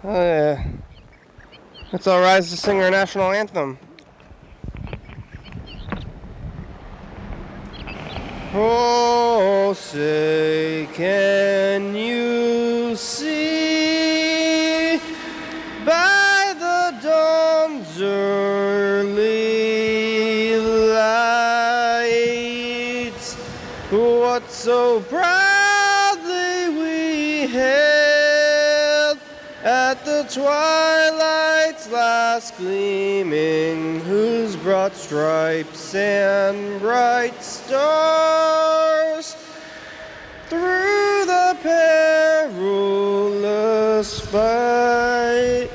Oh, yeah. Let's all rise to sing our national anthem. Oh, say, can you see by the dawn's early lights what so proudly we hailed at the twilight's last gleaming, whose broad stripes and bright stars through the perilous fight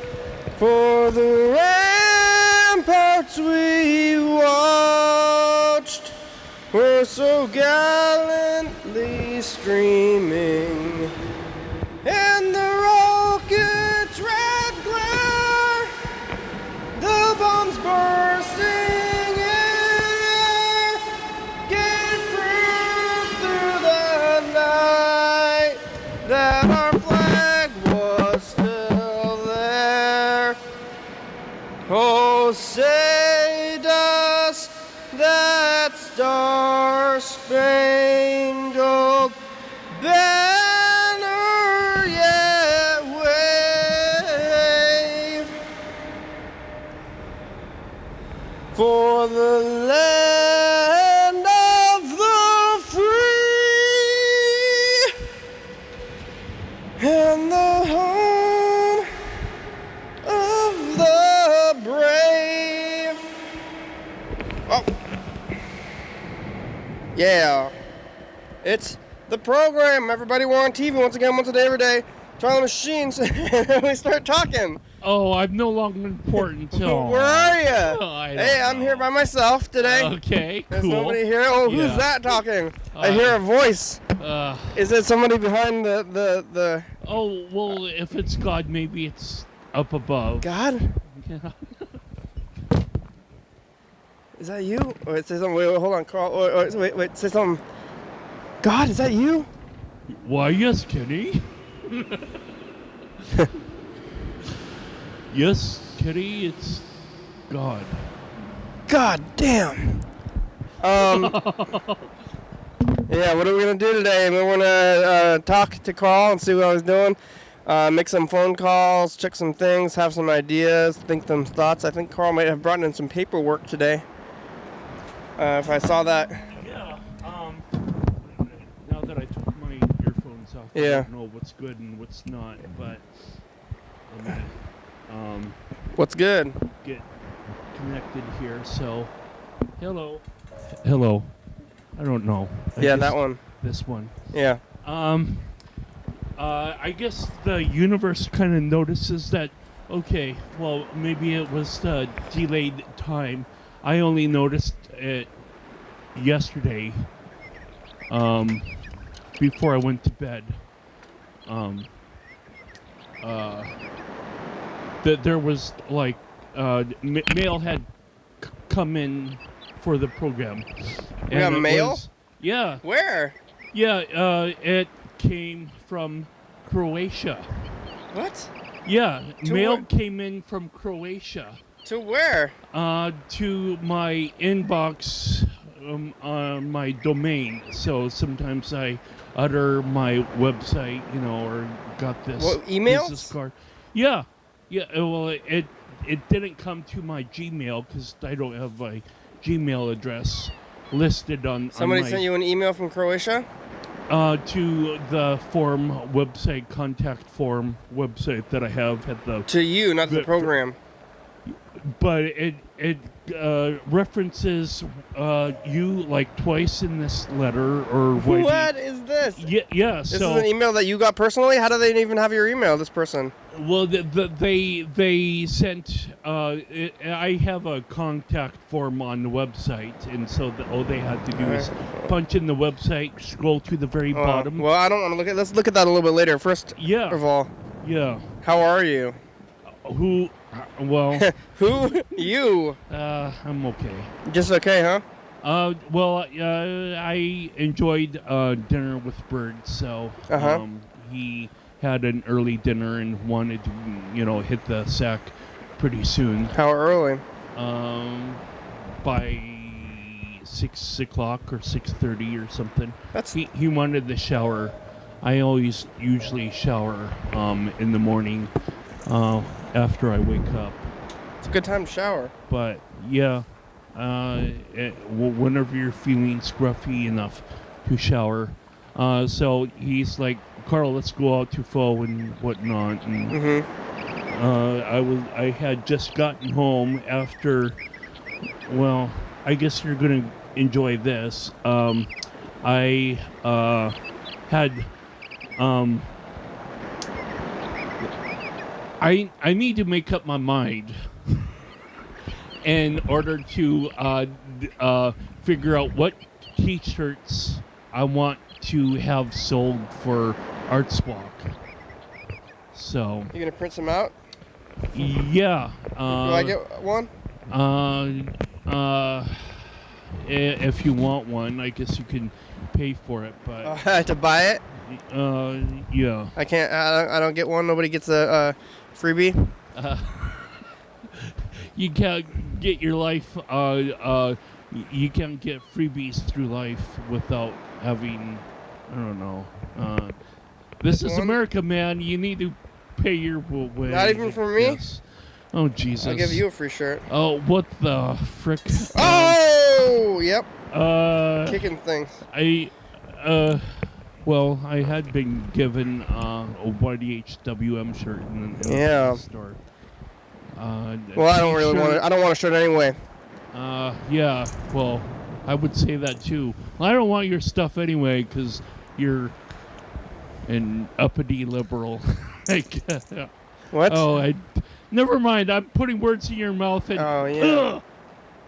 for the ramparts we watched were so gallantly streaming, and the rocket's red glare, the bombs bursting in air, gave proof through the night that our flag was still there. Oh, say does that star-spangled banner yet wave for the land of the free and the home of the brave? Oh. Yeah. It's the program. Everybody, we're on TV once again, once a day, every day. Turn on the machines and we start talking. Oh, I'm no longer important. So. Where are you? Hey, I'm here by myself today. Okay, There's cool. nobody here. Oh, Yeah. who's that talking? I hear a voice. Is it somebody behind the... Oh, well, if it's God, maybe it's up above. God? Yeah. Is that you? Wait, say something. Wait, hold on, Carl. Wait, say something. God, is that you? Why, yes, Kenny. Yes, Kenny, it's God. God damn. Yeah, what are we going to do today? We're going to talk to Carl and see what I was doing. Make some phone calls, check some things, have some ideas, think some thoughts. I think Carl might have brought in some paperwork today. If I saw that. Yeah, now that I took my earphones off, Yeah. I don't know what's good and what's not, but I'm going to What's good? get connected here, so hello. Hello. I don't know. Yeah, that one. This one. Yeah. I guess the universe kind of notices that, okay, well, maybe it was the delayed time. I only noticed it yesterday, before I went to bed. That there was, like, mail had come in for the program. We got mail? Yeah. Where? Yeah, it came from Croatia. What? Yeah, To mail where? came in from Croatia. To where? To my inbox on my domain. So sometimes I utter my website, or got this What, emails? business card. Yeah. Well, it didn't come to my Gmail because I don't have a Gmail address listed on. Somebody sent you an email from Croatia? To the contact form website that I have at the. To you, not to the program. But it references you like twice in this letter or What is this? Yeah. This is an email that you got personally? How do they even have your email, this person? Well, they sent. I have a contact form on the website, and so all they had to do is punch in the website, scroll to the very bottom. Well, I don't want to look at. Let's look at that a little bit later. First of all, yeah. How are you? Who? Well. Who? You. I'm okay. Just okay, huh? Well, I enjoyed dinner with Bird, so he had an early dinner and wanted to, hit the sack pretty soon. How early? By 6 o'clock or 6:30 or something. That's He wanted the shower. I always usually shower in the morning after I wake up. it's a good time to shower. But yeah, whenever you're feeling scruffy enough to shower. So he's like, Carl, let's go out to Pho and whatnot. And I had just gotten home after. Well, I guess you're gonna enjoy this. I had. I need to make up my mind in order to figure out what T-shirts I want to have sold for Arts Walk. So. You gonna print some out? Yeah. Do I get one? If you want one, I guess you can pay for it. But I have to buy it. Yeah. I can't. I don't get one. Nobody gets a freebie. You can't get your life. You can't get freebies through life without having. I don't know. This is America, man. You need to pay your way. Not even for me? Yes. Oh, Jesus. I'll give you a free shirt. Oh, what the frick? Oh, yep. Kicking things. Well, I had been given a YDHWM shirt in the store. Well, I don't really want it. I don't want a shirt anyway. Yeah. Well, I would say that too. Well, I don't want your stuff anyway because you're an uppity liberal. Like, what? Oh, never mind. I'm putting words in your mouth. And, oh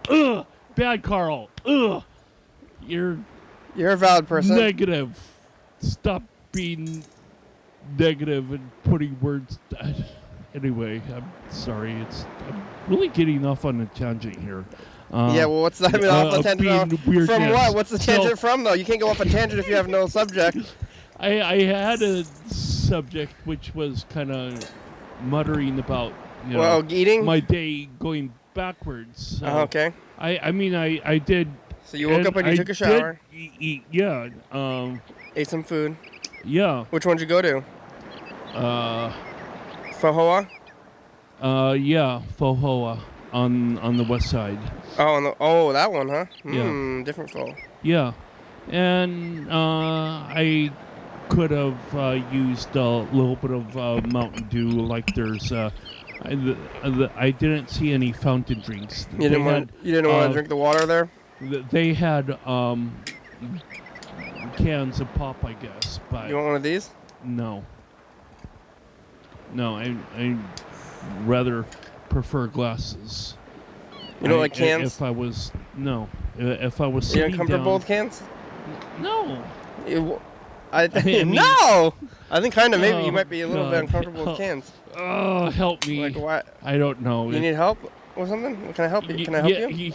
yeah. Bad Carl. You're a valid person. Negative. Stop being negative and putting words. Anyway, I'm sorry. I'm really getting off on a tangent here. Yeah, well, what's that? Off the tangent from what? What's the tangent from, though? You can't go off a tangent if you have no subject. I had a subject which was kind of muttering about eating? My day going backwards. So okay. I did. So you woke up and you took a shower. Eat, yeah. Ate some food. Yeah. Which one did you go to? Pho Hoa? Yeah, Pho Hoa on the west side. Oh, that one, huh? Yeah. Different pho. Yeah, and I could have used a little bit of Mountain Dew. Like there's, I didn't see any fountain drinks. You didn't want to drink the water there? They had cans of pop, I guess. But you want one of these? No. No, I rather prefer glasses. You don't like cans? If I was sitting you uncomfortable with cans? No. No. I think kind of maybe you might be a little bit uncomfortable with cans. Oh, help me. Like what? I don't know. You need help or something? Can I help you? Can I help you?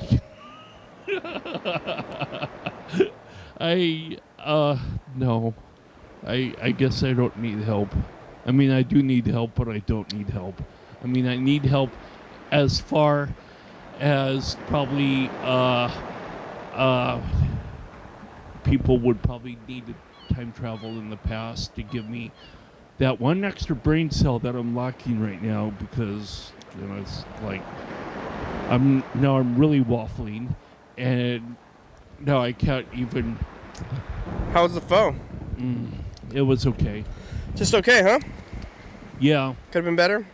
No. I guess I don't need help. I mean, I do need help, but I don't need help. I mean, I need help as far as probably people would probably need to time travel in the past to give me that one extra brain cell that I'm lacking right now because it's like I'm really waffling and now I can't even. How was the pho? It was okay. Just okay, huh? Yeah. Could have been better?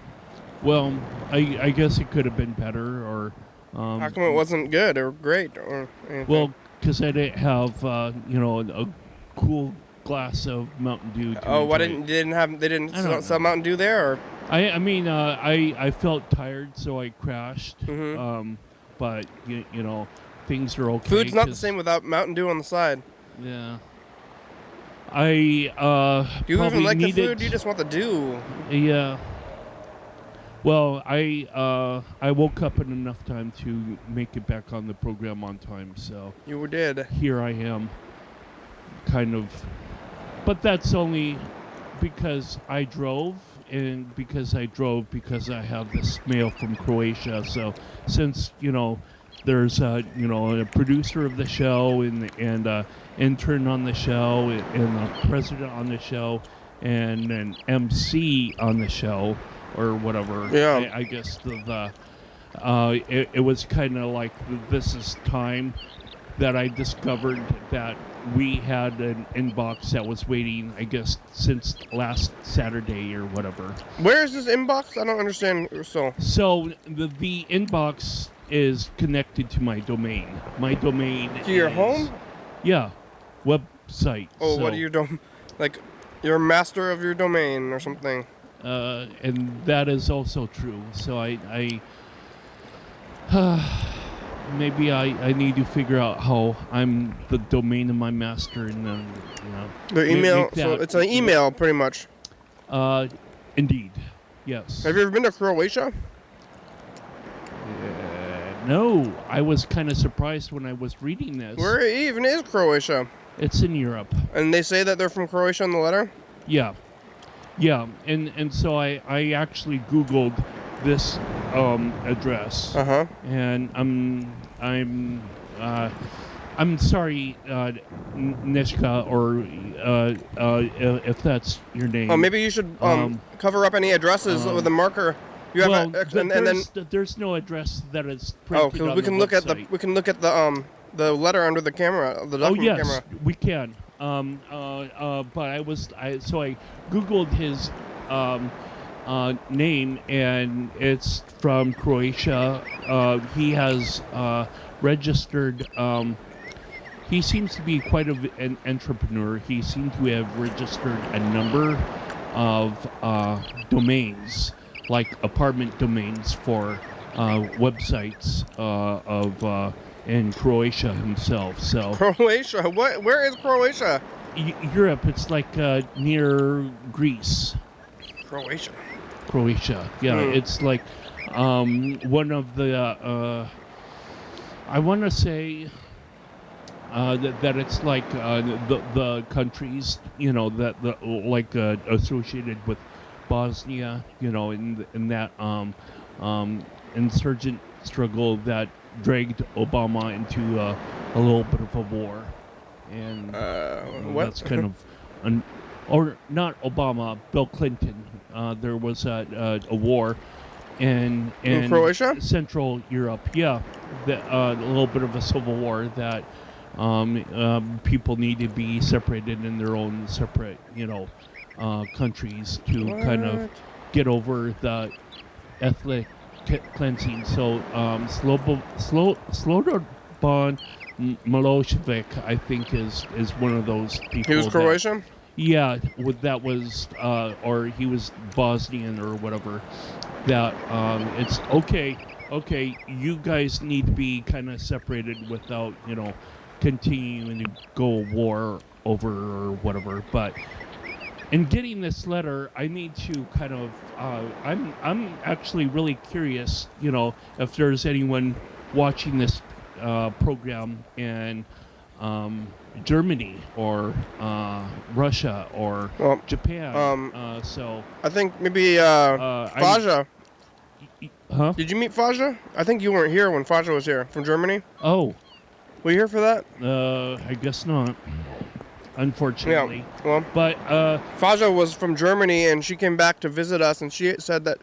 Well, I guess it could have been better, or... how come it wasn't good or great or anything? Well, because I didn't have, a cool glass of Mountain Dew to why enjoy. they didn't sell Mountain Dew there? Or? I felt tired, so I crashed. Mm-hmm. But, things are okay. Food's not the same without Mountain Dew on the side. Yeah. Do you even like the food? You just want the dew. Yeah. Well, I woke up in enough time to make it back on the program on time, so you did. Here I am, kind of, but that's only because I drove, and because I have this mail from Croatia. So since there's a producer of the show and intern on the show and a president on the show and an MC on the show or whatever. Yeah. I guess it was kind of like this is time that I discovered that we had an inbox that was waiting, I guess, since last Saturday or whatever. Where is this inbox? I don't understand. So the inbox is connected to my domain. My domain to your home? Yeah, website. Oh, so, what are you doing? Like, you're master of your domain or something. And that is also true. So I maybe I need to figure out how I'm the domain of my master, and then the email. So it's an email, pretty much. Indeed, yes. Have you ever been to Croatia? No, I was kind of surprised when I was reading this. Where even is Croatia? It's in Europe. And they say that they're from Croatia in the letter? Yeah. And so I actually Googled this address. Uh-huh. And I'm sorry, Nishka, or if that's your name. Oh, maybe you should cover up any addresses with a marker. You have there's no address that is printed. Oh, because we can look at the letter under the camera, the document camera. Oh yes, we can. But I Googled his name, and it's from Croatia. He has registered. He seems to be quite an entrepreneur. He seemed to have registered a number of domains, like apartment domains for websites in Croatia himself. So Croatia? Where is Croatia? Europe. It's like near Greece. Croatia. Yeah, it's like one of the. I want to say that it's like the countries that associated with Bosnia, in that insurgent struggle that dragged Obama into a little bit of a war, and that's kind of, or not Obama, Bill Clinton. There was a war in Croatia, Central Europe. Yeah, a little bit of a civil war that people need to be separated in their own separate, countries to kind of get over the ethnic cleansing. So Slobodan Milosevic, I think, is one of those people. He was Croatian? Yeah, that was, or he was Bosnian or whatever. That it's okay, you guys need to be kind of separated without, continuing to go war over or whatever. But in getting this letter, I need to kind of, I'm actually really curious, if there's anyone watching this program in Germany or Russia or Japan. So I think maybe Faja. Huh? Did you meet Faja? I think you weren't here when Faja was here from Germany. Oh. Were you here for that? I guess not. Unfortunately. Yeah. Well, but Faja was from Germany, and she came back to visit us, and she said that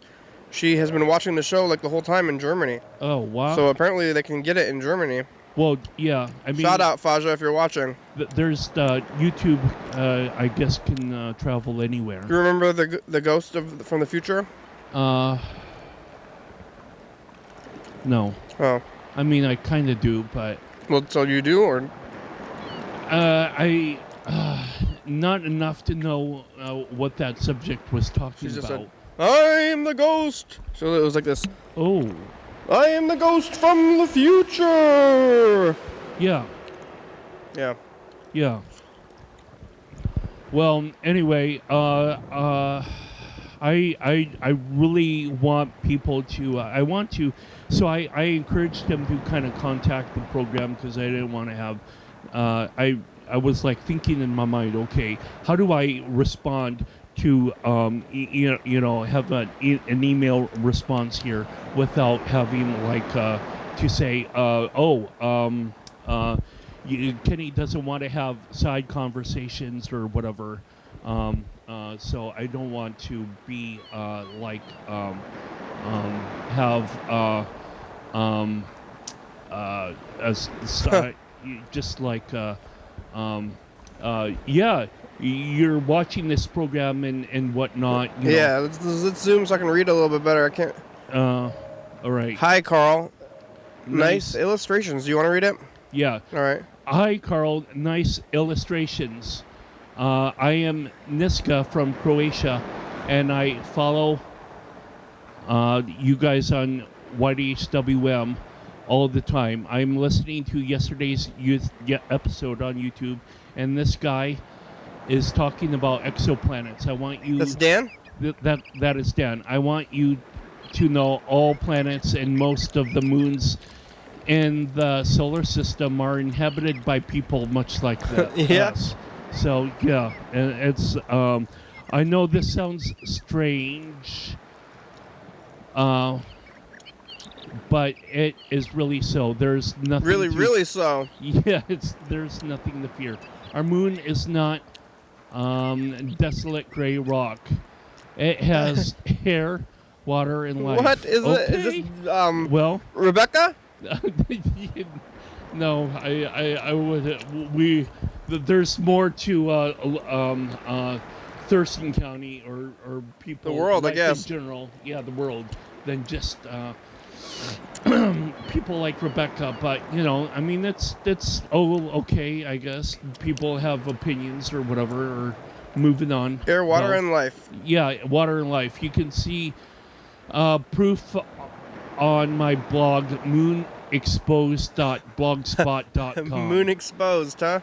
she has been watching the show like the whole time in Germany. Oh, wow. So apparently they can get it in Germany. Well, yeah. I mean, shout out, Faja, if you're watching. There's YouTube. I guess can travel anywhere. You remember the ghost from the future? No. Oh. I mean, I kind of do, but. Well, so you do, or? I not enough to know what that subject was talking She just about. said, "I am the ghost." So it was like this. Oh. I am the ghost from the future. Yeah. Yeah. Yeah. Well, anyway, I really want people to. So I encouraged them to kind of contact the program because I didn't want to have. I was like thinking in my mind, okay, how do I respond to have an email response here without having like to say Kenny doesn't want to have side conversations or whatever. So I don't want to be just like you're watching this program and whatnot. Let's zoom so I can read a little bit better. I can't. All right. Hi, Carl. Nice illustrations. Do you want to read it? Yeah. All right. Hi, Carl. Nice illustrations. I am Niska from Croatia, and I follow you guys on YDHWM all the time. I'm listening to yesterday's episode on YouTube, and this guy is talking about exoplanets. I want you... That's Dan? That is Dan. I want you to know all planets and most of the moons in the solar system are inhabited by people much like that. Yes. So, yeah, and it's... I know this sounds strange, but it is really so. There's nothing... Really so. Yeah, there's nothing to fear. Our moon is not desolate gray rock. It has air, water, and life. What is it? Is this well, Rebecca? No, I would. There's more to Thurston County or people. The world, I guess. In general, yeah, the world, than just people like Rebecca. But I mean, it's okay, I guess. People have opinions or whatever, or moving on. Air, water, and life. Yeah, water and life. You can see proof on my blog, moonexposed.blogspot.com. Moon exposed, huh?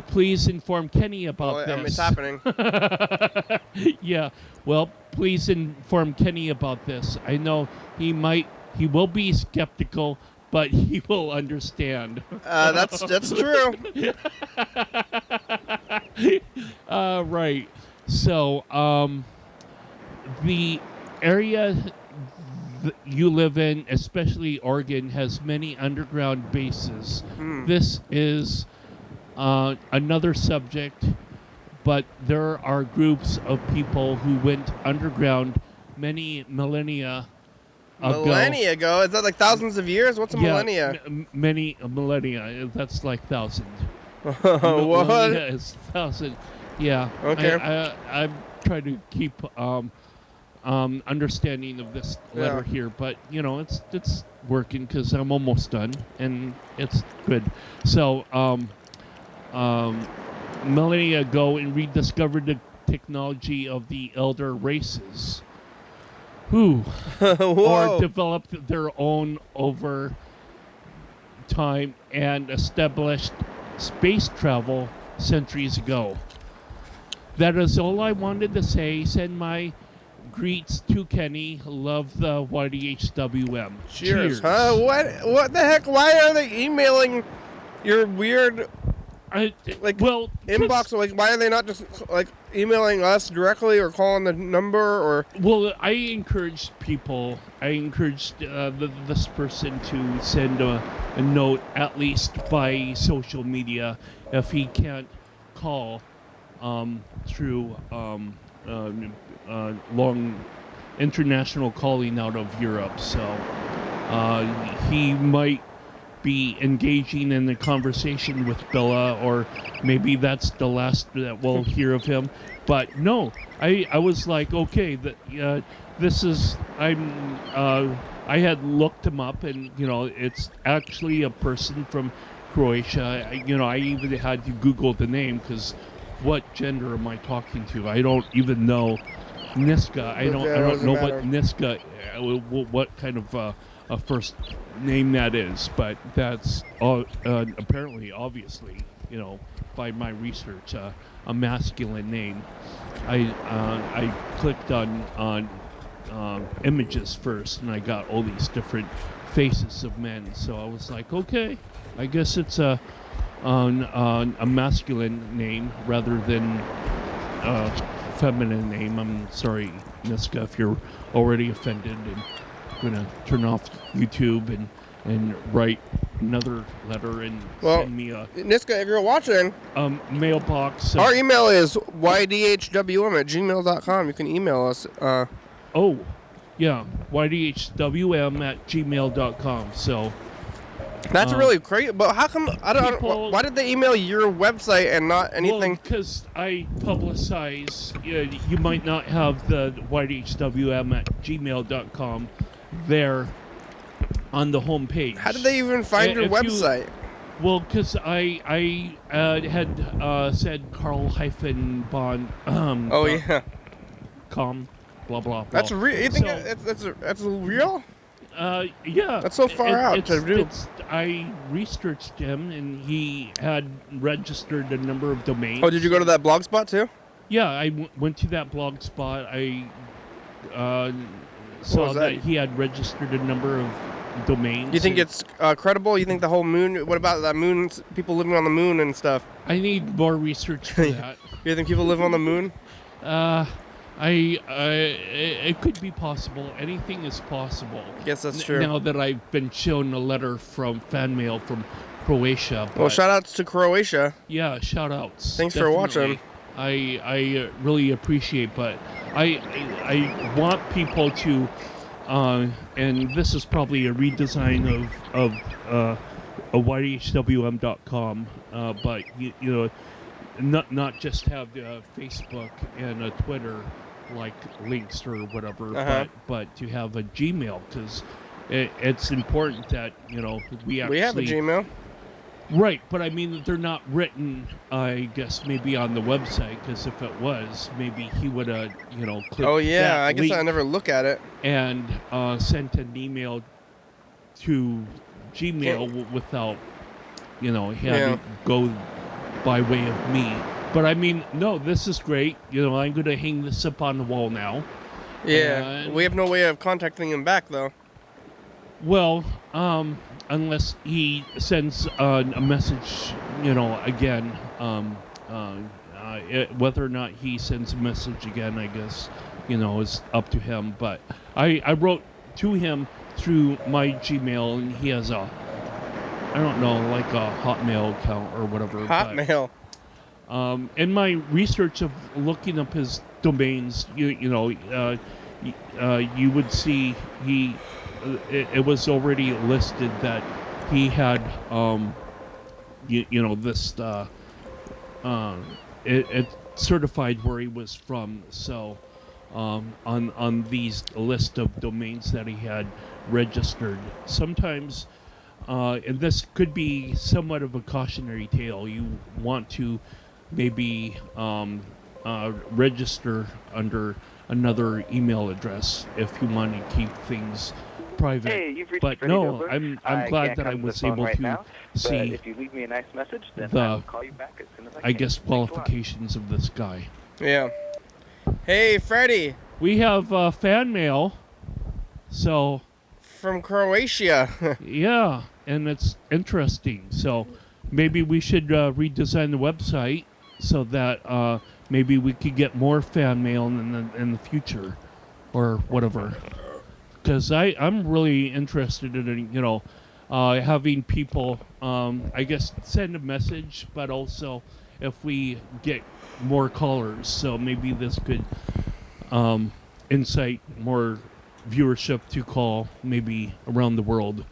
Please inform Kenny about this. It's happening. Yeah, well, please inform Kenny about this. I know he will be skeptical, but he will understand. That's true. Right. So, the area you live in, especially Oregon, has many underground bases. This is another subject, but there are groups of people who went underground many millennia ago. Millennia ago? Is that like thousands of years? What's a millennia? Many millennia. That's like thousand. What? Millennia is thousand. Yeah. Okay. I'm trying to keep understanding of this letter here, but it's working because I'm almost done and it's good. So millennia ago, and rediscovered the technology of the elder races, who or developed their own over time and established space travel centuries ago. That is all I wanted to say. Send my greets to Kenny. Love the YDHWM. Cheers. Huh? What the heck? Why are they emailing your weird inbox? Like, why are they not just like emailing us directly or calling the number or? Well, I encouraged people. I encouraged this person to send a note, at least by social media, if he can't call through long international calling out of Europe. So he might be engaging in a conversation with Bella, or maybe that's the last that we'll hear of him. But no, I was like, okay, this is I had looked him up, and it's actually a person from Croatia. I even had to Google the name, because what gender am I talking to? I don't even know Niska. I don't know what Niska, what kind of a first name that is, but that's apparently, obviously, by my research, a masculine name. I clicked on images first, and I got all these different faces of men. So I was like, okay, I guess it's a masculine name rather than feminine name. I'm sorry, Niska, if you're already offended, and I'm gonna turn off YouTube and write another letter and send me a Niska, if you're watching, mailbox. Our email is ydhwm@gmail.com. You can email us. ydhwm@gmail.com. So that's really crazy. But how come? I don't. Why did they email your website and not anything? Well, because I publicize. You might not have the ydhwm@gmail.com there on the home page. How did they even find your website? Well, because I had said Carl-Bond. Com, blah blah blah. That's real. You think that's real? Yeah. That's so far out to do. I researched him, and he had registered a number of domains. Oh, did you go to that blog spot too? Yeah, I went to that blog spot. I saw that he had registered a number of domains. You think it's credible? You think the whole moon? What about that moon? People living on the moon and stuff. I need more research for that. You think people live on the moon? It could be possible. Anything is possible. I guess that's true. Now that I've been shown a letter from fan mail from Croatia. Well, shout outs to Croatia. Yeah, shout outs. Thanks for watching. I really appreciate, but I want people to, and this is probably a redesign of YDHWM.com, but you know, not just have Facebook and a Twitter like links or whatever, but to have a Gmail, because it's important that we have a Gmail. Right, but I mean, they're not written, I guess, maybe on the website, because if it was, maybe he would have, clicked Oh, yeah, that I guess link I never look at it. and sent an email to Gmail without, he had to go by way of me. But I mean, no, this is great. I'm going to hang this up on the wall now. Yeah, we have no way of contacting him back, though. Well, unless he sends a message, again. Whether or not he sends a message again, I guess, is up to him. But I wrote to him through my Gmail, and he has a Hotmail account or whatever. Hotmail. In my research of looking up his domains, you would see it was already listed that he had this it certified where he was from. So on these list of domains that he had registered, sometimes and this could be somewhat of a cautionary tale, you want to maybe register under another email address if you want to keep things private. Hey, you've reached but Freddie no, Dover. I'm glad that I was able to see if you leave me a nice message, then I'll call you back as soon as I guess qualifications of this guy. Yeah. Hey, Freddie. We have fan mail. So from Croatia. Yeah, and it's interesting. So maybe we should redesign the website so that maybe we could get more fan mail in the future or whatever. Because I'm really interested in, having people, I guess, send a message, but also if we get more callers. So maybe this could incite more viewership to call maybe around the world.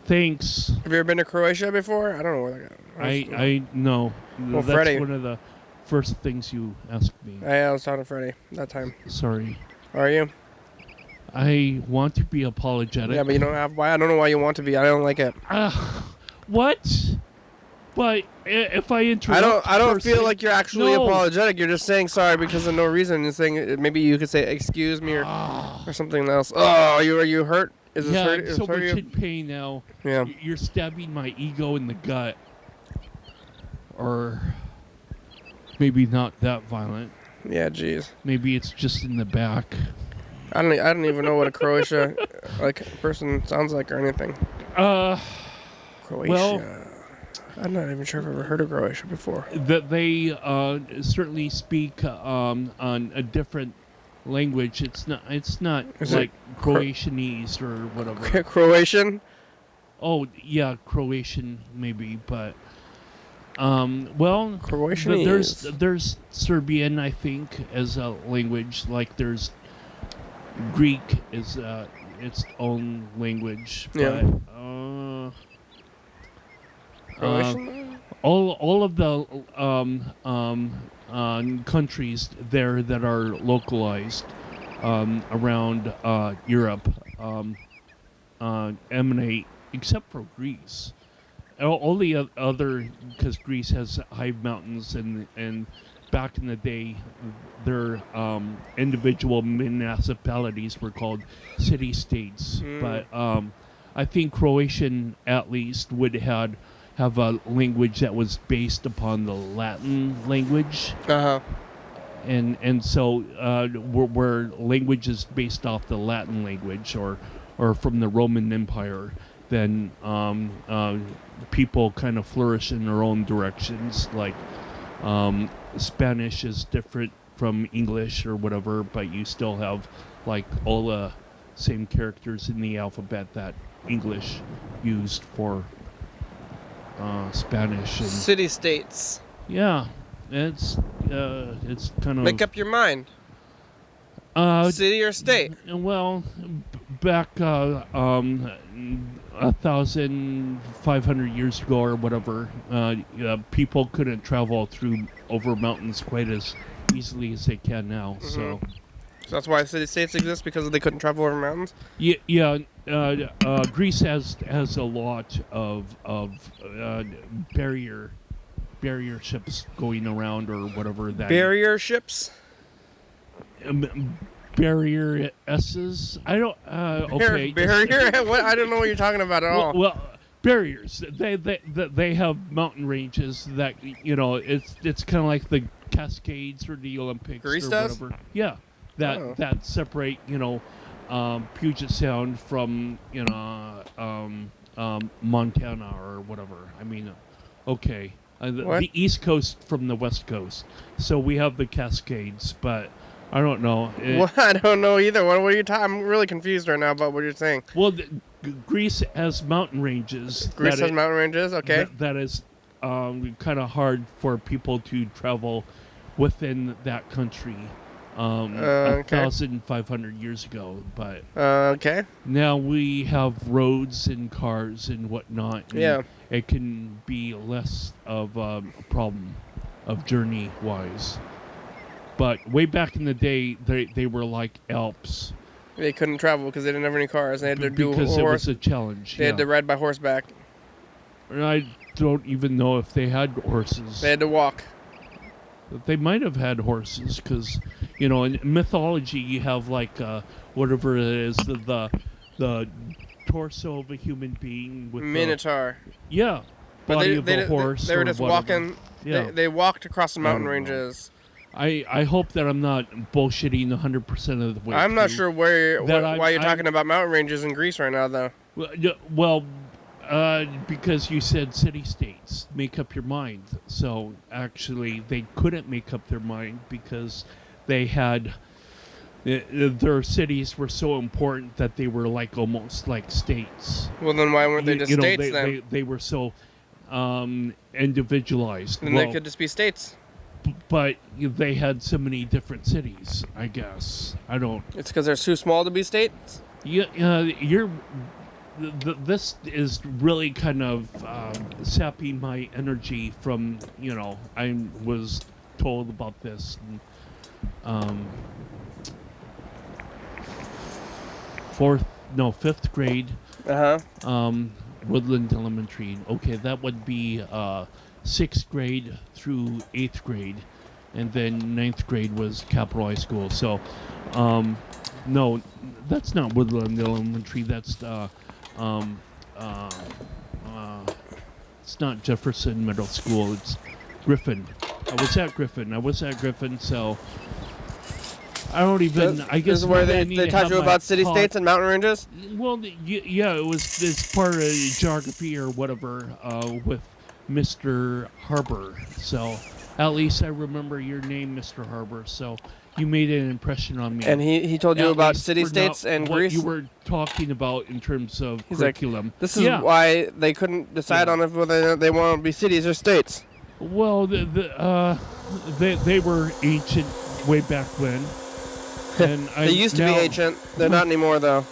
Thanks. Have you ever been to Croatia before? I don't know where that goes. I know. Well, that's Freddie. one of the first things you asked me. I was talking to Freddie that time. Sorry. Are you? I want to be apologetic. Yeah, but you don't have why. I don't know why you want to be. I don't like it. What? But if I interrupt, I don't feel like you're actually apologetic. You're just saying sorry because of no reason, and saying maybe you could say excuse me or something else. Oh, are you hurt? Is this hurt? I'm so much in pain now. Yeah. You're stabbing my ego in the gut, or maybe not that violent. Yeah, jeez. Maybe it's just in the back. I don't even know what a Croatia person sounds like or anything. Croatia. Well, I'm not even sure if I've ever heard of Croatia before. That they certainly speak on a different language. It's not Is like it Croatianese or whatever. Croatian? Oh yeah, Croatian maybe, but well, Croatianese. there's Serbian, I think, as a language. Like there's Greek is its own language. Yeah. But, Croatian? all of the countries there that are localized around Europe emanate, except for Greece. All the other, because Greece has high mountains, and back in the day, their individual municipalities were called city-states. But I think Croatian, at least, would have a language that was based upon the Latin language. Uh-huh. And so where language is based off the Latin language or from the Roman Empire, then people kind of flourish in their own directions. Like Spanish is different from English or whatever, but you still have like all the same characters in the alphabet that English used for Spanish. And City-states. yeah, it's kind of Make up your mind. City or state? Well, back 1,500 years ago or whatever, people couldn't travel over mountains quite as easily as they can now. Mm-hmm. So that's why city-states exist, because they couldn't travel over mountains? yeah. Greece has a lot of barrier ships going around or whatever that. Barrier ships? Barrier S's. I don't. Okay. Barrier? What? I don't know what you're talking about at all. Well, barriers. They have mountain ranges that it's kind of like the Cascades or the Olympics. Greece or does? whatever. Yeah. That separate Puget Sound from Montana or whatever. I mean, okay. The East Coast from the West Coast. So we have the Cascades, but I don't know. I don't know either. What are you talking? I'm really confused right now about what you're saying. Well, Greece has mountain ranges. Greece has mountain ranges? Okay. That is kind of hard for people to travel within that country 1,500 years ago. But okay. now we have roads and cars and whatnot. And yeah. It can be less of a problem of journey-wise. But way back in the day, they were like Alps. They couldn't travel because they didn't have any cars. They had to do because it was a challenge. They had to ride by horseback. I don't even know if they had horses. They had to walk. They might have had horses because, in mythology you have like whatever it is, the torso of a human being with Minotaur. Yeah. Body of a horse. They were just whatever. walking. Yeah. They walked across the mountain ranges. I hope that I'm not bullshitting 100% of the way. I'm not sure why you're talking about mountain ranges in Greece right now, though. Well, because you said city-states, make up your mind. So actually, they couldn't make up their mind because they had their cities were so important that they were like almost like states. Well, then why weren't they just states then? They were so individualized. Then they could just be states. But they had so many different cities, I guess. I don't. It's because they're too small to be states? Yeah, this is really kind of sapping my energy from, I was told about this. And, fifth grade. Woodland Elementary. Okay, that would be 6th grade through 8th grade, and then 9th grade was Capital High School. So, no, that's not Woodland Elementary. That's it's not Jefferson Middle School. It's Griffin. I was at Griffin. So I don't even. I guess this is where they taught you about city-states and mountain ranges. Well, yeah, it's part of geography or whatever with Mr. Harbor. So at least I remember your name, Mr. Harbor. So you made an impression on me. And he told you At about least city-states for and what Greece? you were talking about in terms of He's like, curriculum. this is why they couldn't decide on if whether they want to be cities or states. Well, they were ancient way back when. And They used to be ancient. They're not anymore, though.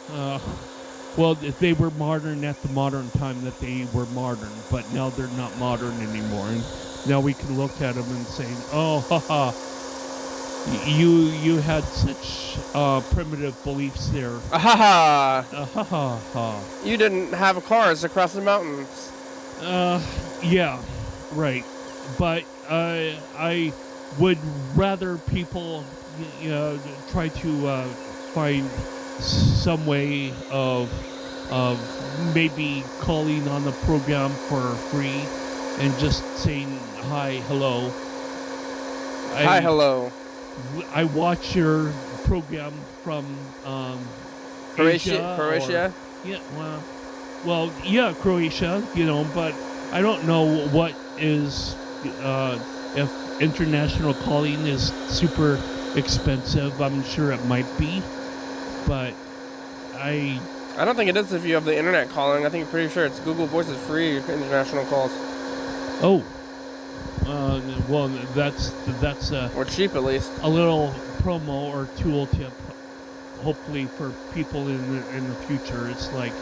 Well, they were modern at the modern time that they were modern, but now they're not modern anymore. And now we can look at them and say, oh, haha, you had such primitive beliefs there. Ha Ha ha ha. You didn't have cars across the mountains. Yeah, right. But I would rather people try to find some way of maybe calling on the program for free and just saying hi, hello. Hi, hello. I watch your program from Croatia. Croatia, but I don't know what is if international calling is super expensive. I'm sure it might be, but I don't think it is if you have the internet calling. I think I'm pretty sure it's Google Voice is free for international calls. Oh. Well, that's or cheap at least. A little promo or tool tip, hopefully for people in the future. It's like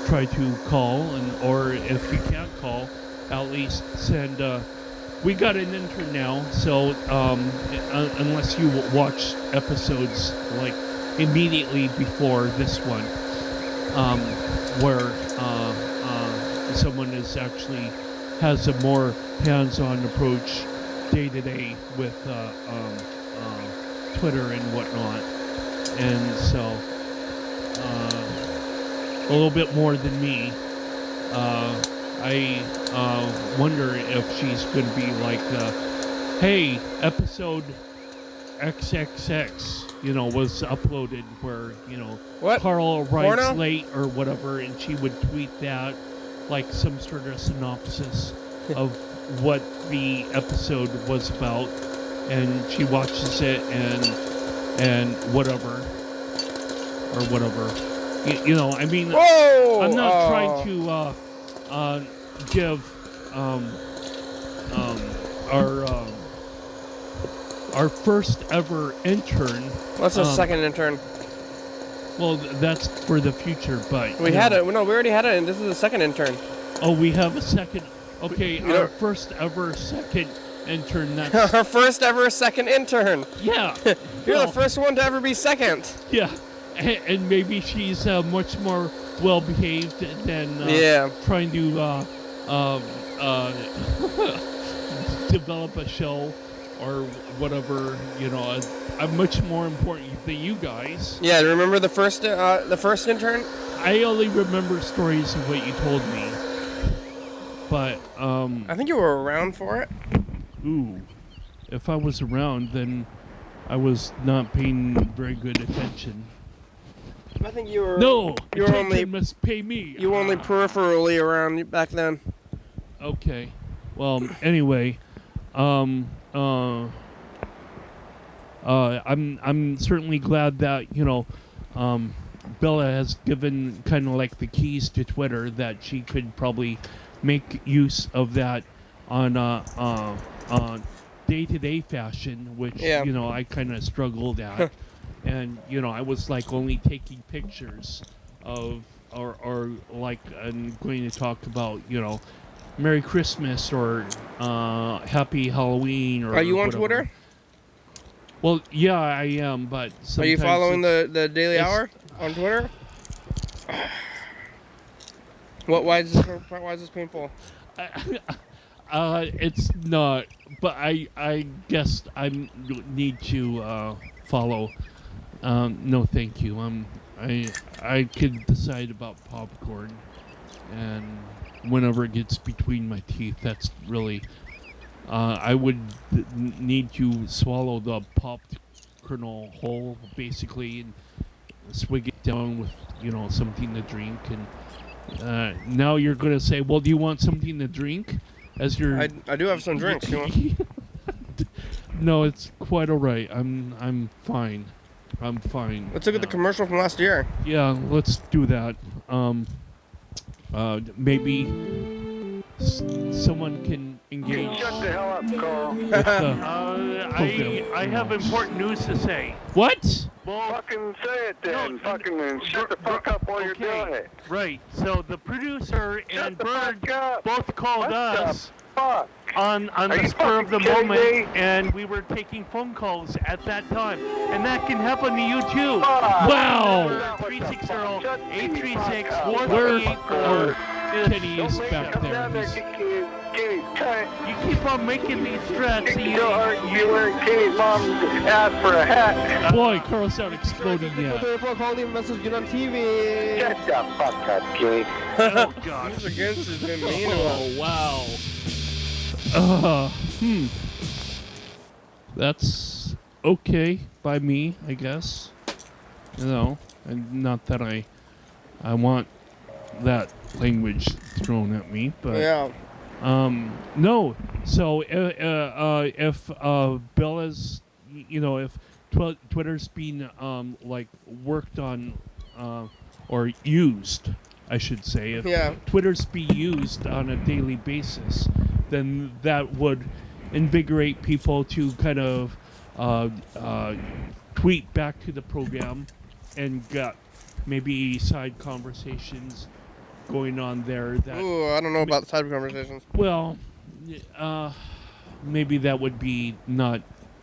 try to call, or if you can't call, at least send. We got an intern now, so unless you watch episodes like immediately before this one, where someone is actually has a more hands-on approach day to day with Twitter and whatnot, and so a little bit more than me. I wonder if she's going to be like, hey, episode XXX, was uploaded where, what? Carl writes Porno? late or whatever, and she would tweet that like some sort of synopsis of what the episode was about, and she watches it and whatever. I mean, Whoa! I'm not trying to give our first ever intern. What's the second intern? Well, that's for the future, but we had it. No, we already had it, and this is the second intern. Oh, we have a second. Okay, our first ever second intern. That's our first ever second intern. Yeah. You're the first one to ever be second. Yeah, and maybe she's much more well behaved than trying to develop a show or whatever. I'm much more important than you guys. Yeah, remember the first intern? I only remember stories of what you told me. But I think you were around for it. Ooh, if I was around, then I was not paying very good attention. I think you were. No, you were only must pay me. You were only peripherally around back then. Okay, well, anyway, I'm certainly glad that Bella has given kind of like the keys to Twitter, that she could probably make use of that on day-to-day fashion, which I kind of struggled at, and I was like only taking pictures of or like I'm going to talk about Merry Christmas or Happy Halloween or. Are you on whatever. Twitter? Well, yeah, I am, but sometimes are you following the Daily Hour on Twitter? Why is this painful? It's not, but I guess I need to follow. No, thank you. I could decide about popcorn, and whenever it gets between my teeth, that's really. I would need to swallow the popped kernel whole, basically, and swig it down with something to drink, and Now you're going to say, well, do you want something to drink? As your I do have some drinks. You want? No, it's quite all right. I'm fine. I'm fine. Let's look at the commercial from last year. Yeah, let's do that. Maybe someone can engage. Shut the hell up, Carl. With the I have important news to say. What? Well, fucking say it then. Fucking shut the fuck up while you're doing it. Right. So the producer and Bird up. both called us Fuck. on the spur of the moment, and we were taking phone calls at that time. And that can happen to you too. Wow. 360-836-4384. Kenny is back there. You keep on making these threats. You weren't Katie's mom asked for a hat. Boy, Carl's not exploding yet. Call leave a message, get on TV. Shut the fuck up, Kate. Oh, gosh. Mr. Gintz has been mean to us. Oh, wow. That's okay by me, I guess. You know, and not that I want that language thrown at me, but Yeah. no. So if Bella's, if Twitter's been like worked on or used, I should say, if Twitter's be used on a daily basis, then that would invigorate people to kind of tweet back to the program and get maybe side conversations going on there. That Ooh, I don't know about the side conversations. Well, maybe that would be not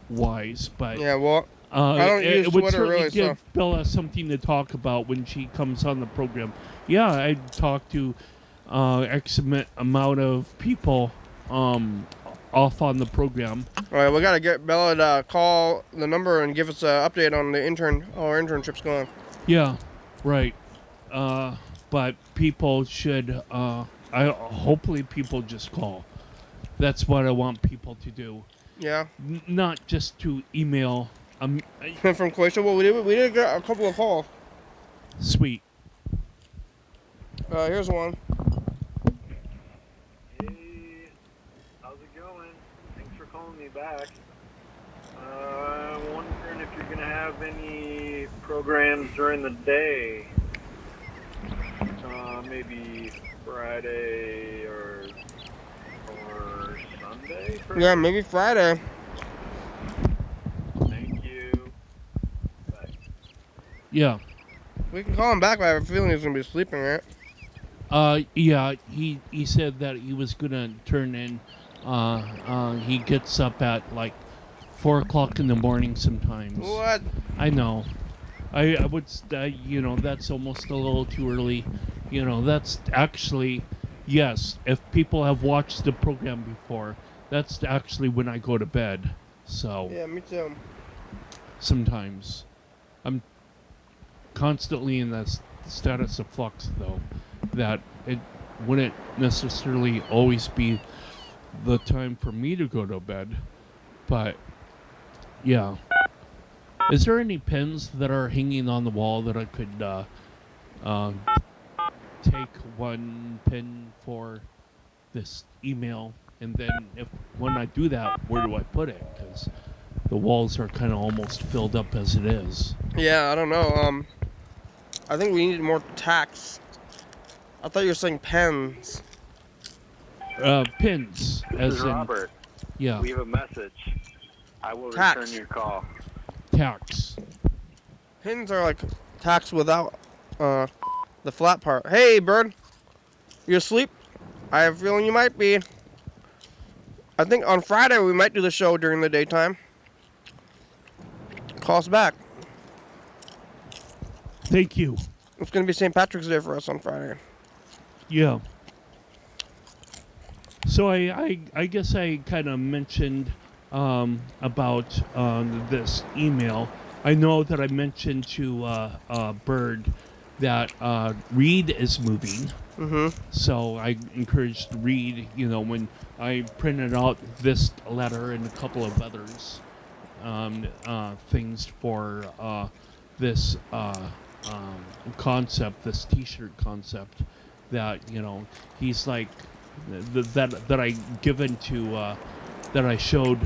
wise, but Yeah, well, I don't use it would Twitter certainly really, give so. Bella something to talk about when she comes on the program. Yeah, I'd talk to X amount of people off on the program. All right, we got to get Bella to call the number and give us an update on the how our internship's going. Yeah, right. But people should, hopefully people just call. That's what I want people to do. Yeah. Not just to email. From Croatia? Well, we did get a couple of calls. Sweet. Here's one. Hey, how's it going? Thanks for calling me back. I'm wondering if you're going to have any programs during the day. Maybe Friday or Sunday? Yeah, maybe Friday. Thank you. Bye. Yeah. We can call him back, but I have a feeling he's going to be sleeping, right? Yeah, he said that he was gonna turn in. He gets up at like 4 o'clock in the morning sometimes. What? I know. I would, that's almost a little too early. That's actually, yes, if people have watched the program before, that's actually when I go to bed. So. Yeah, me too. Sometimes. I'm constantly in that status of flux, though, that it wouldn't necessarily always be the time for me to go to bed. But, yeah. Is there any pens that are hanging on the wall that I could take one pen for this email? And then when I do that, where do I put it? Because the walls are kind of almost filled up as it is. Yeah, I don't know. I think we need more tacks. I thought you were saying pens. Pins. This is Robert. Yeah. Leave a message. I will Tacks. return your call. Tacks. Pins are like tacks without the flat part. Hey, Bird. You asleep? I have a feeling you might be. I think on Friday we might do the show during the daytime. Call us back. Thank you. It's going to be St. Patrick's Day for us on Friday. Yeah. So I guess I kind of mentioned about this email. I know that I mentioned to Bird that Reed is moving. Mm-hmm. So I encouraged Reed, when I printed out this letter and a couple of others, things for this concept, this T-shirt concept, that he's like that I given to that I showed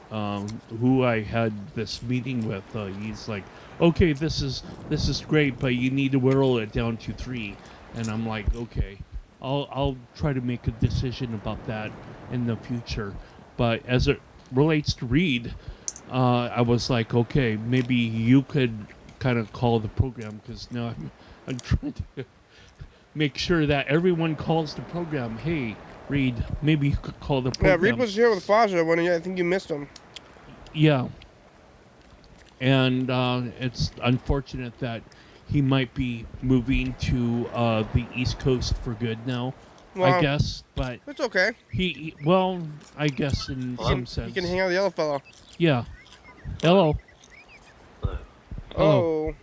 who I had this meeting with. He's like, okay, this is great, but you need to whittle it down to 3. And I'm like, okay, I'll try to make a decision about that in the future. But as it relates to Reed, I was like, okay, maybe you could kind of call the program, because now I'm trying to make sure that everyone calls the program. Hey, Reed, maybe you could call the program. Yeah, Reed was here with Faja when I think you missed him. Yeah. And it's unfortunate that he might be moving to the East Coast for good now, well, I guess. But it's okay. Well, I guess in some sense. He can hang out with the yellow fellow. Yeah. Hello. Oh.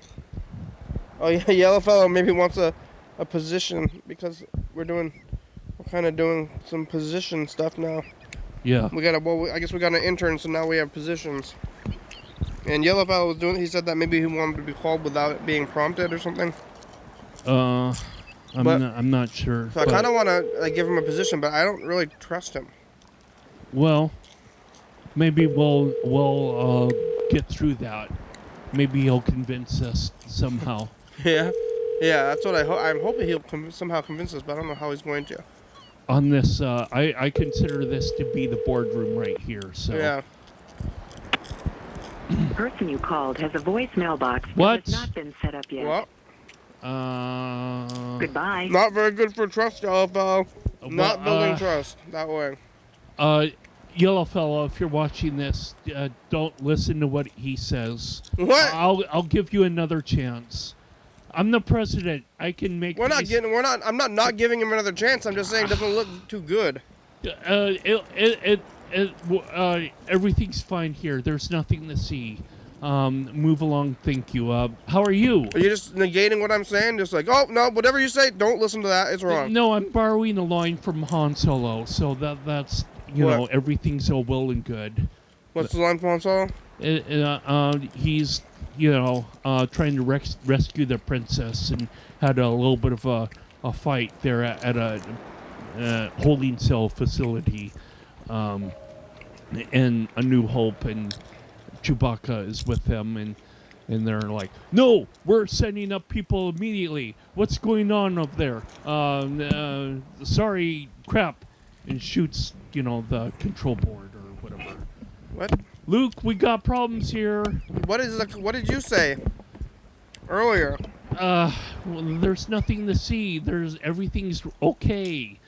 Oh, yeah, yellow fellow maybe wants a position, because we're kind of doing some position stuff now. Yeah. I guess we got an intern, so now we have positions. And Yellowfellow was he said that maybe he wanted to be called without it being prompted or something. I'm not sure. So I kind of want to give him a position, but I don't really trust him. Well, maybe we'll get through that. Maybe he'll convince us somehow. Yeah, that's what I'm hoping he'll somehow convince us, but I don't know how he's going to. On this, I consider this to be the boardroom right here. So. Yeah. The person you called has a voicemail box that has not been set up yet. What? Goodbye. Not very good for trust, Yellowfellow. Not building trust that way. Yellowfellow, if you're watching this, don't listen to what he says. What? I'll give you another chance. I'm the president. I can make. I'm not giving him another chance. I'm just saying it doesn't look too good. Everything's fine here. There's nothing to see. Move along. Thank you. How are you? Are you just negating what I'm saying? Just like, oh no, whatever you say, don't listen to that. It's wrong. No, I'm borrowing a line from Han Solo, so that's what? Everything's all well and good. What's the line from Han Solo? He's trying to rescue the princess, and had a little bit of a fight there at a holding cell facility. And A New Hope, and Chewbacca is with them, and they're like, no, we're sending up people immediately. What's going on up there? Sorry, crap. And shoots, the control board or whatever. What? Luke, we got problems here. What did you say earlier? Well, there's nothing to see. Everything's okay.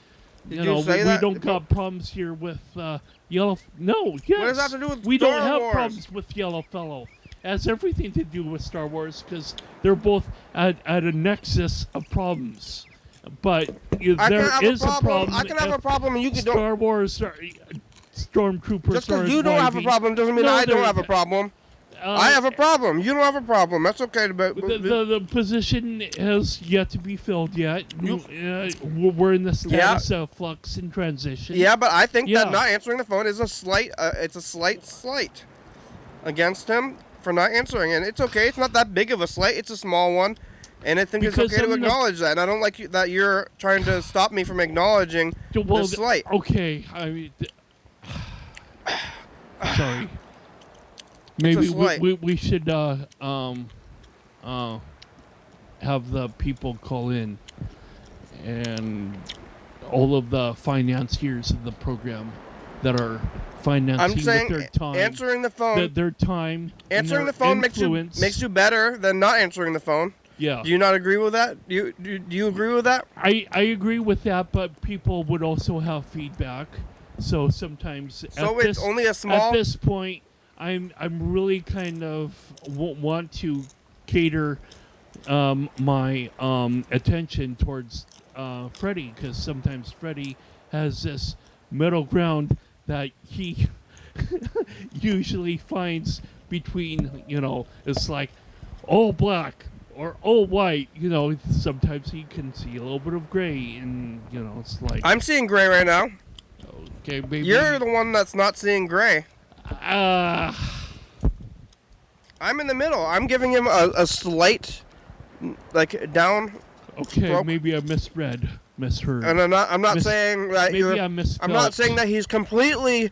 Did you say that? We don't got problems here with Yellow. No, yes. What does that have to do with we Star don't have Wars? problems with Yellowfellow. It has everything to do with Star Wars, because they're both at a nexus of problems. But there is a problem. I can have a problem, and you can Star Wars stormtroopers. Just because you don't have a problem doesn't mean I don't have a problem. I have a problem. You don't have a problem. That's okay. But the position has yet to be filled yet. We're in the status of flux and transition. Yeah, but I think that not answering the phone is a slight. It's a slight against him for not answering, and it's okay. It's not that big of a slight. It's a small one, and I think it's okay to acknowledge that. And I don't like that you're trying to stop me from acknowledging the slight. Okay, I mean, sorry. Maybe we should have the people call in, and all of the financiers of the program that are financing with their time. Answering the phone. Their time. Answering the phone makes you better than not answering the phone. Yeah. Do you not agree with that? Do you agree with that? I agree with that, but people would also have feedback. So sometimes it's only a small. At this point, I'm really kind of want to cater my attention towards Freddie, because sometimes Freddie has this middle ground that he usually finds between, it's like all black or all white. Sometimes he can see a little bit of gray, and it's like I'm seeing gray right now. Okay, maybe you're the one that's not seeing gray. I'm in the middle. I'm giving him a slight, down Okay, broke. maybe I misheard. And I'm not saying that maybe I misspelled. I'm not saying that he's completely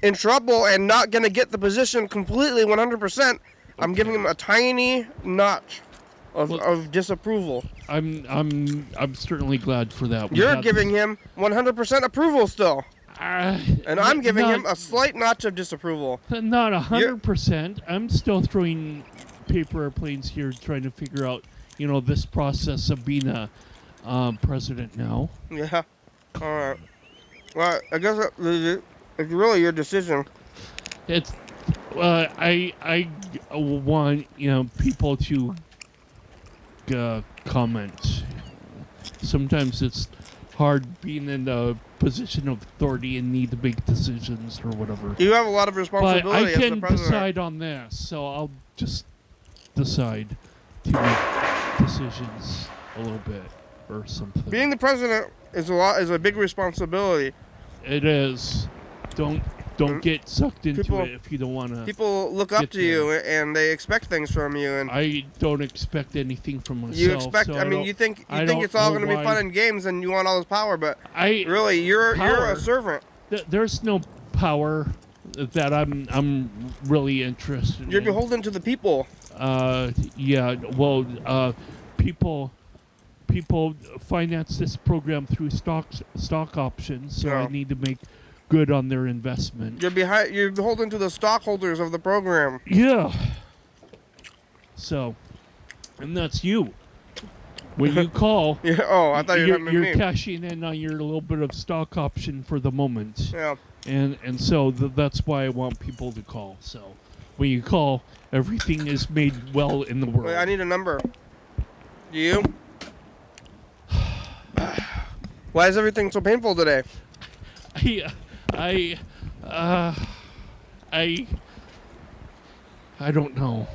in trouble and not going to get the position completely 100%. I'm giving him a tiny notch of disapproval. I'm certainly glad for that. You're giving him 100% approval still. And I'm giving him a slight notch of disapproval. Not 100%. I'm still throwing paper airplanes here, trying to figure out, this process of being a president now. Yeah. All right. Well, I guess it's really your decision. It's. I want people to comment. Sometimes it's hard being in a position of authority and need to make decisions or whatever. You have a lot of responsibility but I as the can president. decide on this, so I'll just decide to make decisions a little bit or something. Being the president is a big responsibility. It is. Don't get sucked into it if you don't want to. People look up to you and they expect things from you. And I don't expect anything from myself. you expect. So you think it's all going to be fun and games, and you want all this power, but really, you're a servant. There's no power that I'm really interested in. You're beholden to the people. Yeah. Well, people finance this program through stock options, so I need to make good on their investment. You're beholden to the stockholders of the program. Yeah. So, and that's you. When you call, I thought you're cashing in on your little bit of stock option for the moment. Yeah. And so that's why I want people to call. So, when you call, everything is made well in the world. Wait, I need a number. Do you? Why is everything so painful today? I don't know.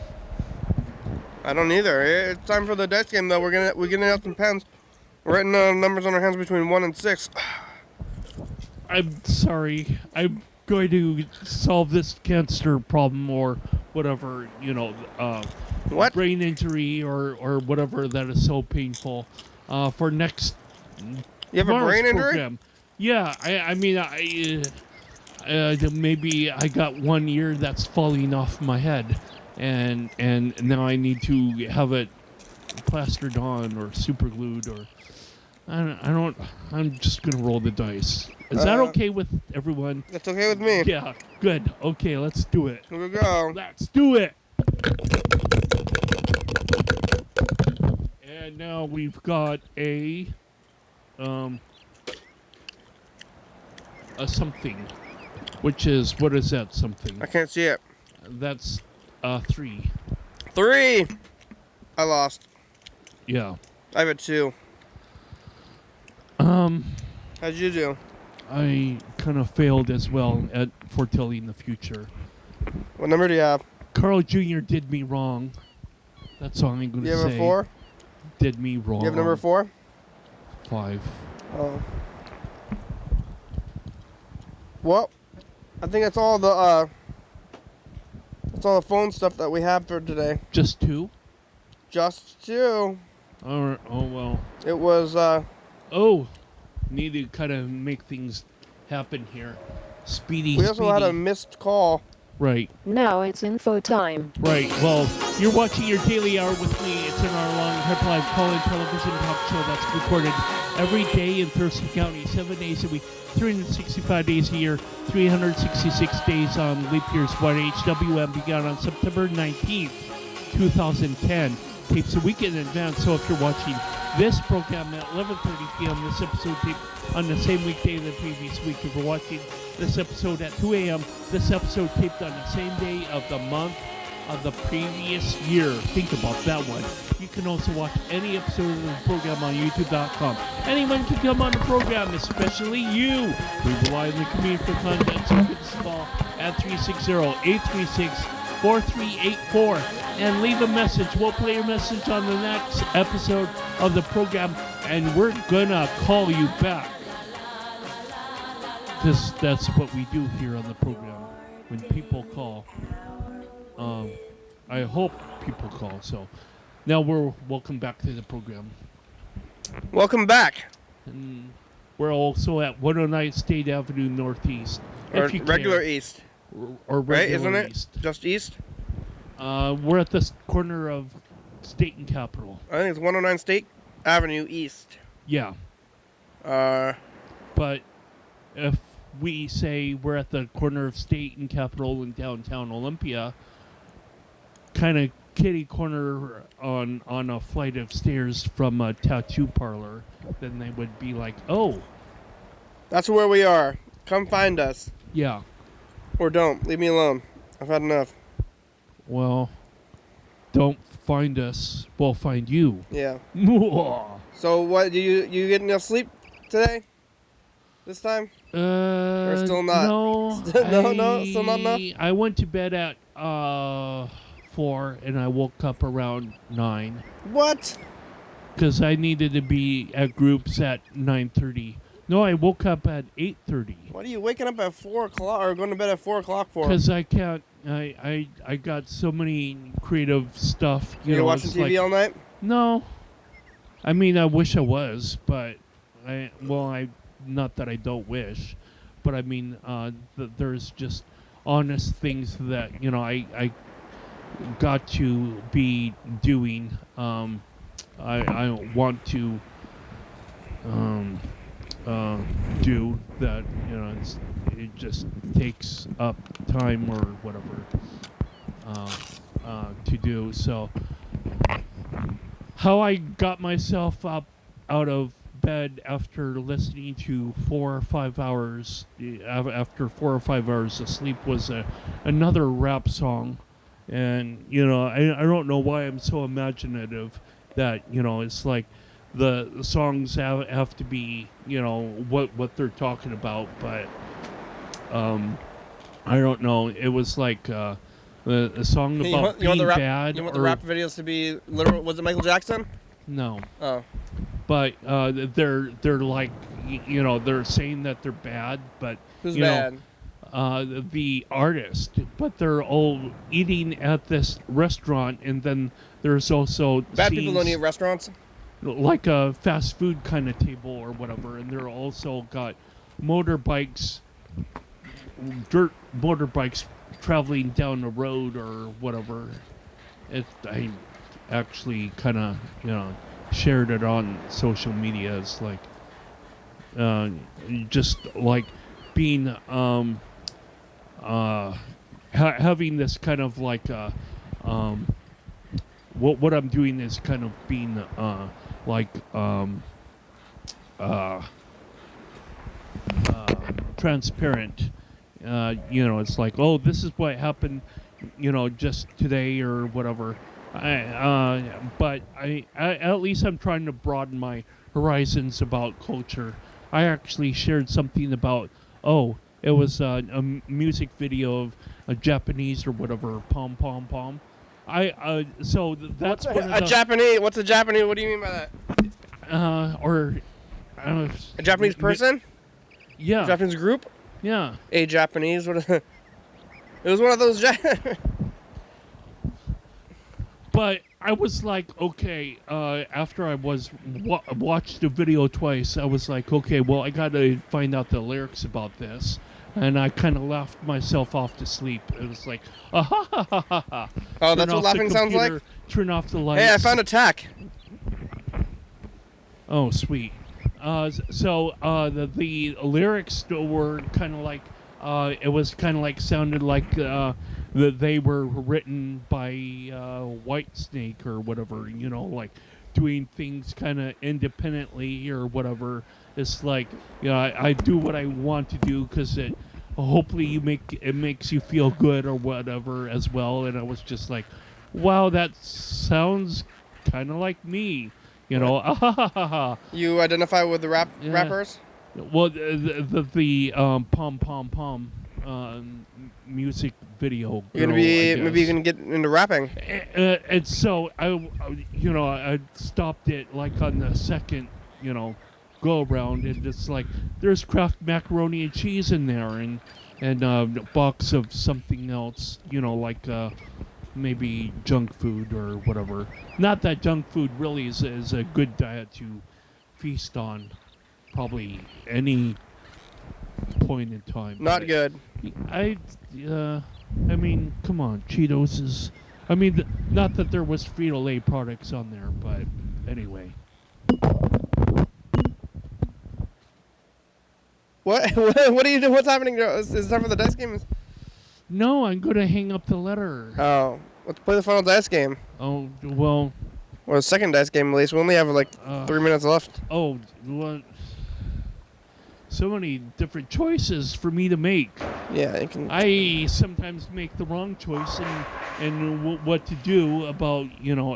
I don't either. It's time for the dice game, though. We're getting out some pens. We're writing numbers on our hands between 1 and 6. I'm sorry. I'm going to solve this cancer problem or whatever, what? Brain injury or whatever that is so painful for next. You have a brain injury? Program. Yeah, I mean, maybe I got 1 ear that's falling off my head, and now I need to have it plastered on or super glued or I'm just gonna roll the dice. Is that okay with everyone? That's okay with me. Yeah, good. Okay, let's do it. Here we go. Let's do it. And now we've got a something, which is, what is that something? I can't see it. That's 3. 3. I lost. Yeah. I have a 2. How'd you do? I kind of failed as well at foretelling the future. What number do you have? Carl Jr. did me wrong. That's all I'm going to say. You have a 4? Did me wrong. You have number 4? 5. Oh. Well, I think that's all the phone stuff that we have for today. Just 2? Just 2. Oh well. It was need to kind of make things happen here. Speedy. We also had a missed call. Right. Now it's info time. Right. Well, you're watching your daily hour with me. It's an hour-long hyperlive call-in television talk show that's recorded every day in Thurston County, 7 days a week, 365 days a year, 366 days on leap year's YDHWM began on September 19th, 2010. Tapes a week in advance, so if you're watching this program at 11:30 p.m., this episode taped on the same weekday the previous week. If you're watching this episode at 2 a.m., this episode taped on the same day of the month of the previous year. Think about that one. You can also watch any episode of the program on YouTube.com. Anyone can come on the program, especially you. We rely on the community for content, so give us a call at 360-836-4384 and leave a message. We'll play your message on the next episode of the program, and we're gonna call you back. Because that's what we do here on the program. When people call, I hope people call. So now we'll welcome back to the program. Welcome back. And we're also at 109 State Avenue Northeast. Or if you regular care. east. Or Right? regular Isn't it? east. Just east? We're at the corner of State and Capitol. I think it's 109 State Avenue East. Yeah. But if we say we're at the corner of State and Capitol in downtown Olympia, kind of kitty corner on a flight of stairs from a tattoo parlor, then they would be like, oh. That's where we are. Come find us. Yeah. Or don't. Leave me alone. I've had enough. Well, don't find us. We'll find you. Yeah. So what, you get enough sleep today? This time? Or still not? No. No, still not enough? I went to bed at 4 and I woke up around 9. What? Because I needed to be at groups at 9:30. No, I woke up at 8:30. What are you waking up at 4 o'clock or going to bed at 4 o'clock for? Because I can't. I got so many creative stuff. You're watching TV all night? No. I mean, I wish I was, but not that I don't wish, but I mean, there's just honest things that I got to be doing. I want to do that. It just takes up time or whatever to do. So how I got myself up out of bed after listening to 4 or 5 hours after 4 or 5 hours of sleep was another rap song. And I don't know why I'm so imaginative that it's like the songs have to be what they're talking about, but I don't know. It was like a song about being bad. You want the rap videos to be literal? Was it Michael Jackson? No. Oh. But they're like they're saying that they're bad, but who's bad? The artist, but they're all eating at this restaurant, and then there's also bad people don't eat at restaurants. Like a fast food kind of table or whatever, and they're also got motorbikes, dirt motorbikes traveling down the road or whatever. I actually kind of shared it on social media as like just like being having this kind of like what I'm doing is kind of being transparent. It's like, oh, this is what happened, just today or whatever. But I at least I'm trying to broaden my horizons about culture. I actually shared something about, it was a music video of a Japanese or whatever, pom pom pom. So that's Japanese. What's a Japanese? What do you mean by that? A Japanese person? Yeah. A Japanese group? Yeah. A Japanese. It was one of those. But I was like, okay. After I watched the video twice, I was like, okay, well, I got to find out the lyrics about this. And I kind of laughed myself off to sleep. It was like, ah ha ha ha ha ha. Oh, that's what laughing sounds like? Turn off the lights. Hey, I found a tack. Oh, sweet. So the lyrics were kind of like, it was kind of like, sounded like that they were written by Whitesnake or whatever, like doing things kind of independently or whatever. It's like, I do what I want to do because it hopefully it makes you feel good or whatever as well. And I was just like, wow, that sounds kind of like me, You identify with the rappers? Well, the pom pom pom music video. Girl, maybe you can get into rapping. And so I stopped it like on the second go around, and it's like there's Kraft macaroni and cheese in there, and a box of something else, like maybe junk food or whatever. Not that junk food really is a good diet to feast on probably any point in time. Not good. I mean, come on, Cheetos is. I mean, not that there was Frito-Lay products on there, but anyway. What? What are you doing? What's happening? Is it time for the dice game? No, I'm going to hang up the letter. Oh, let's play the final dice game. Oh, well. Or the second dice game, at least. We only have like 3 minutes left. Oh, well. So many different choices for me to make. Yeah, you can. I sometimes make the wrong choice and what to do about,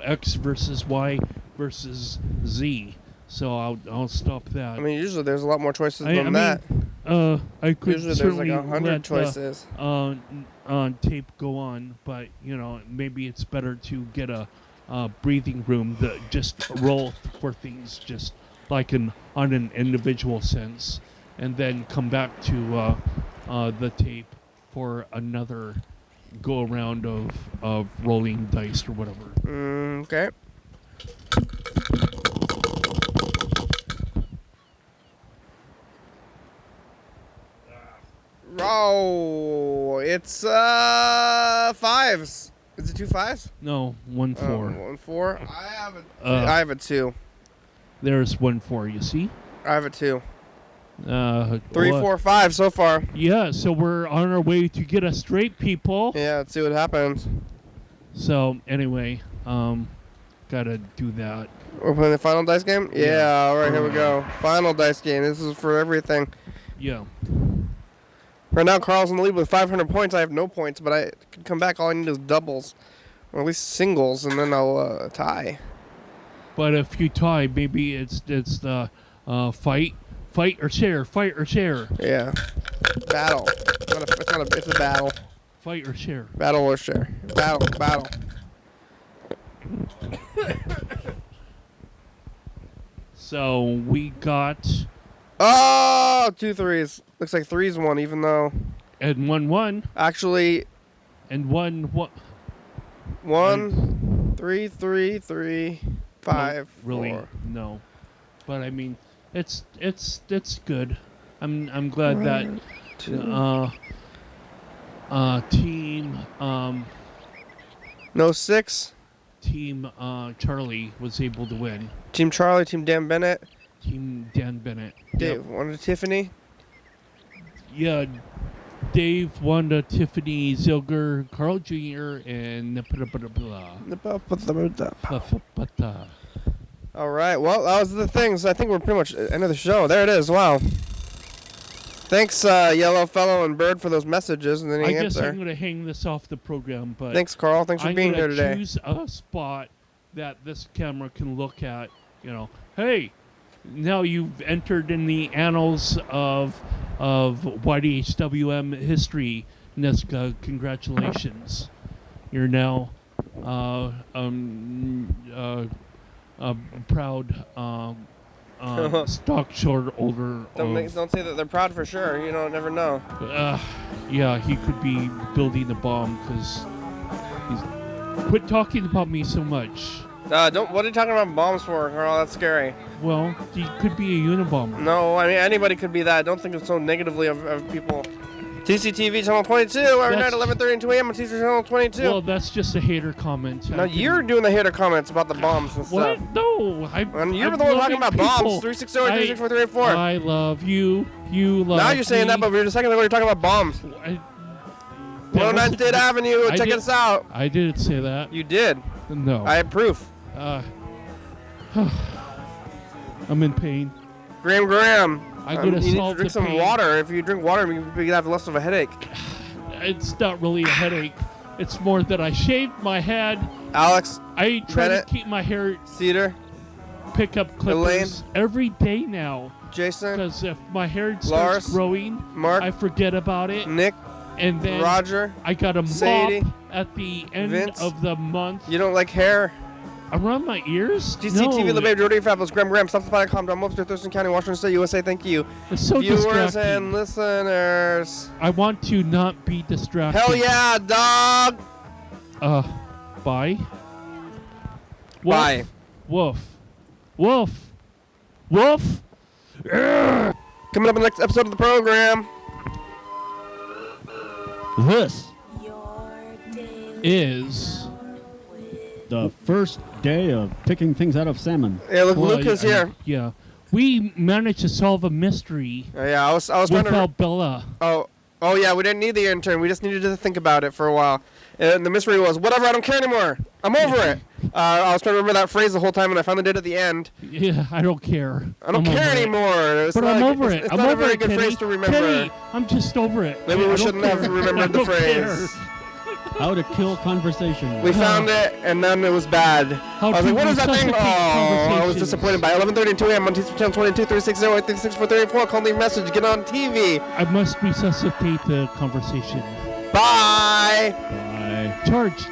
X versus Y versus Z. So I'll stop that. I mean, usually there's a lot more choices than that. I could Usually there's certainly like 100 let choices. on tape go on, but maybe it's better to get a breathing room that just roll for things just like on an individual sense, and then come back to the tape for another go around of rolling dice or whatever. Okay. Oh, it's fives. Is it 2 5s? No, 1 4. 1 4. I have a 2. There's 1 4. You see? I have a 2. 3 well, 4 5 so far. Yeah, so we're on our way to get us straight, people. Yeah, let's see what happens. So anyway, gotta do that. We're playing the final dice game? Yeah, all right, here we go. Final dice game. This is for everything. Yeah. Right now, Carl's in the lead with 500 points. I have no points, but I could come back. All I need is doubles, or at least singles, and then I'll tie. But if you tie, maybe it's the fight or share, fight or share. Yeah. Battle. It's a battle. Fight or share. Battle or share. Battle. So we got Oh, 2 3s. Looks like 3's one, even though and 1 actually and 1 what? 1 3 3 3 5 No, really 4. no. But I mean, it's good. I'm glad that team No 6. Team Charlie was able to win. Team Charlie, Team Dan Bennett. Team Dan Bennett. Dave, wanted Tiffany. Yeah, Dave, Wanda, Tiffany, Zilger, Carl Jr., and All right, well, that was the things. I think we're pretty much at the end of the show. There it is. Wow. Thanks, Yellow Fellow and Bird, for those messages and any I answer. guess I'm going to hang this off the program, but Thanks, Carl. Thanks for being here today. I'm going to choose a spot that this camera can look at. Hey, now you've entered in the annals of YDHWM history, Neska. Congratulations. You're now a proud stock shareholder. Don't say that they're proud for sure. You never know. Yeah, he could be building a bomb because he's quit talking about me so much. What are you talking about bombs for, Carl? That's scary. Well, he could be a Unabomber. No, I mean, anybody could be that. I don't think it's so negatively of people. TCTV channel 22 every night, 11:30 and 2 a.m. on TCTV channel 22. Well, that's just a hater comment. No, you're doing the hater comments about the bombs and what? stuff. No, And you're the one talking about bombs. 360-364-384. I love you. You love Now you're saying me. that, but a second ago you're talking about bombs. 109 State Avenue. Check us out. I didn't say that. You did. No. I have proof. I'm in pain. Graham. I'm gonna you need to solve drink the some pain. water. If you drink water, you have less of a headache. It's not really a headache. It's more that I shaved my head. Alex. I try Bennett, to keep my hair. Cedar. Pick up clippers Elaine, every day now. Jason. Because if my hair starts Lars, growing, Mark. I forget about it. Nick. And then Roger. I got a Sadie, mop at the end Vince. of the month. You don't like hair? Around my ears? TCTV, no. the baby, Jordy Fabulous, Graham, StopThePie.com, John Mobster, Thurston County, Washington State, USA. Thank you. It's so Viewers distracting. and listeners. I want to not be distracted. Hell yeah, dog. Bye. Bye. Woof. Woof. Woof. Coming up in the next episode of the program. This Is the first day of picking things out of salmon. Yeah, look, well, Luke is here. Yeah. We managed to solve a mystery Yeah, I was trying to. without Bella. Oh, yeah, we didn't need the intern. We just needed to think about it for a while. And the mystery was, whatever, I don't care anymore. I'm over it. I was trying to remember that phrase the whole time, and I finally did at the end. Yeah, I don't care. I don't care anymore. It's But not I'm like- over it's- it. It's I'm not over a very it, good Kenny. phrase to remember. Kenny, I'm just over it. Maybe I we don't shouldn't have care. remembered the I don't phrase. care. How to kill conversation. We found it, and then it was bad. How I was to like, what is that thing? resuscitate Oh, I was conversations. disappointed by 11:30 and 2 a.m. on TCTV channel 22, 360, 836, 434. Call, leave a message, get on TV. I must resuscitate the conversation. Bye. Bye. Charge